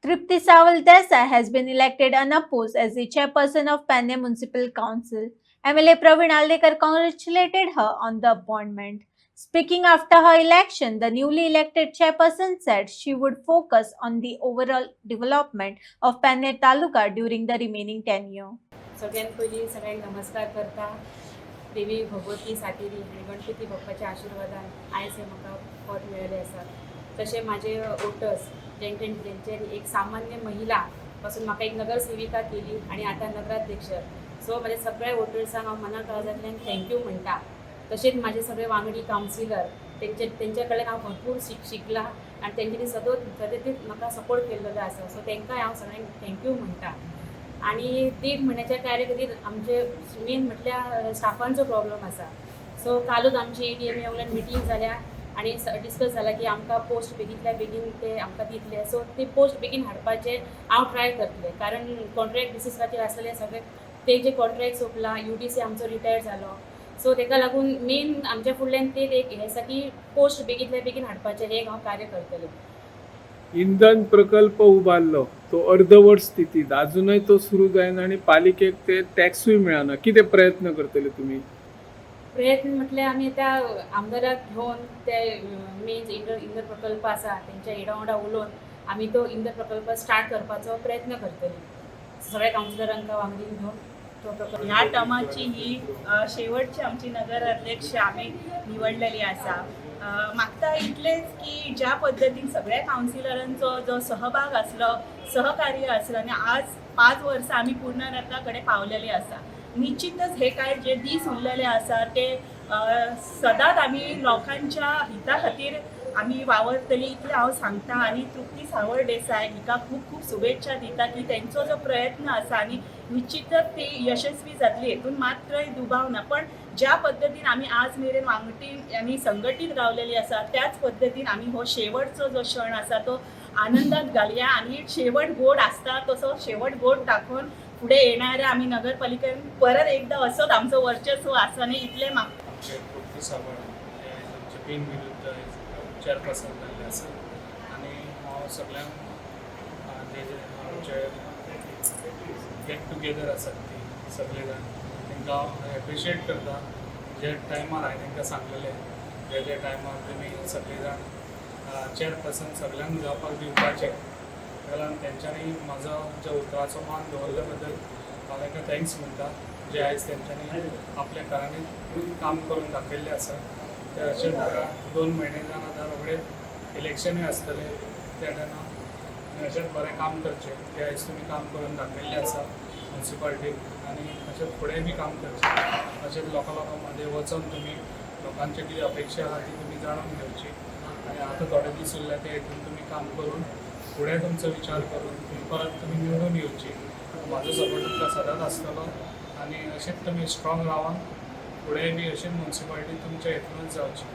Tripti Sawal Desai has been elected unopposed as the chairperson of Pune Municipal Council. MLA Praveen Aldekar congratulated her on the appointment. Speaking after her election, the newly elected chairperson said she would focus on the overall development of Pune Taluka during the remaining tenure. सगळ्यांत पयलीं सगळ्यांक नमस्कार करता. देवी भगवती सातेरी आनी गणपती बाप्पाच्या आशिर्वादान आयज हे म्हाका पद मेळ्ळें आसा. तशें म्हाजे वोटर्स जेंचे एक सामान्य महिला पासून म्हाका एक नगरसेविका केली आनी आतां नगराध्यक्ष. सो म्हाज्या सगळ्या वोटर्सांक हांव मना काळजांतल्यान थँक्यू म्हणटा. तशेंच म्हाजे सगळे वांगडी कावन्सिलर तेंच्या कडल्यान हांव भरपूर शिकला आनी तेंच्यांनी सतत म्हाका सपोर्ट केल्लो आसा. सो तेंकांय हांव सगळ्यांक थँक्यू म्हणटा. आणि 1.5 म्हयन्याच्या कार्य खातीर आमचे मेन म्हटल्यार स्टाफांचो प्रॉब्लम आसा. सो कालूच आमची ADMA वयल्यान मिटींग जाल्या आनी डिस्कस जाला की आमकां पोस्ट बेगींतल्या बेगीन ते आमकां दितले. सो ते पोस्ट बेगीन हाडपाचे हांव ट्राय करतलें, कारण कॉन्ट्रॅक्ट बेसिसाचेर आसलेले सगळे ते जे कॉन्ट्रॅक्ट सोंपला. UDC आमचो रिटायर जालो. सो ताका लागून मेन आमच्या फुडल्यान ते एक हें आसा की पोस्ट बेगींतल्या बेगीन हाडपाचें हे हांव कार्य करतलें. इंधन प्रकल्प उबारलो तो अर्धवट स्थितीत अजूनही तो सुरू जायना आणि पालिकेक ते टॅक्सूय मिळना. किती प्रयत्न करतले तुम्ही? प्रयत्न म्हटल्यार आमी आतां आमदाराक घेवन ते मेन इंधन प्रकल्प आसा तेंच्या हेडा वांगडा उलोवन आमी तो इंधन प्रकल्प स्टार्ट करपाचो प्रयत्न करतली. सगळ्या कावन्सिलरांक वांगडी घेवन तो प्रकल्प. ह्या टर्माची ही शेवटची आमची नगर अध्यक्ष आमी निवडलेली आसा. मागता इतलेच की ज्या पद्दतीन सगळ्या कावन्सिलरांचो जो सहभाग आसलो, सहकार्य आसलो आनी आज 5 वर्सां आमी पूर्णत्वा कडेन पावलेली आसा. निश्चितच हे काय जे दीस उरलेले आसा ते सदांच आमी लोकांच्या हिता खातीर आमी वावरतली इतलें हांव सांगता. आनी तृप्ती सावळ देसाय हिका खूब खूब शुभेच्छा दिता की तेंचो जो प्रयत्न आसा आनी निश्चितच ती यशस्वी जातली हेतून मात्रय दुबाव ना. पण ज्या पद्दतीन आमी आज मेरेन वांगडी आनी संघटीत रावलेली आसा त्याच पद्दतीन आमी हो शेवटचो जो क्षण आसा तो आनंदात घालया आनी शेवट गोड आसता तसो शेवट गोड दाखोवन फुडें येणाऱ्या आमी नगरपालिकेन परत एकदा असोच आमचो वर्चस्व आसनी इतलें मागता. तृप्ती सावळ हे आमचे बिनविरुद्ध चेअरपर्सन जाल्ले आसा आनी हांव सगळ्यांक आमचे गेट टुगेदर आसात ती सगळे जाण तांकां हांव एप्रिशिएट करता. जे टायमार हांवें तांकां सांगलेलें जे टायमार तुमी सगळे जाण चेअरपर्सन सगळ्यांक जावपाक दिवपाचें जाल्यार तेंच्यांनी म्हाजो ज्या उतराचो मान दवरले बद्दल हांव तांकां थँक्स म्हणटा. जे आयज तेंच्यांनी आपल्या काळांनी काम करून दाखयल्लें आसा. ते अशेंच 2 म्हयने जावन आतां रोखडेच इलेक्शनूय आसतलें त्या टायमार अशेंच बरें काम करचें. ते आयज तुमी काम करून दाखयल्लें आसा म्युन्सिपाल्टीक आनी अशेंच फुडेंय बी काम करचें. अशेंच लोकां मदें वचून तुमी लोकांचे कितें अपेक्षा आसा ती तुमी जाणून घेवची आनी आतां थोडे दीस उरले ते हितून तुमी काम करून फुडें तुमचो विचार करून परत तुमी निवडून येवची. म्हाजो सपोर्ट तुमकां सदांच आसतलो आनी अशेंच तुमी स्ट्रॉंग रावन फुडेंय बी अशेंच म्युन्सिपाल्टी तुमच्या हितूनच जावची.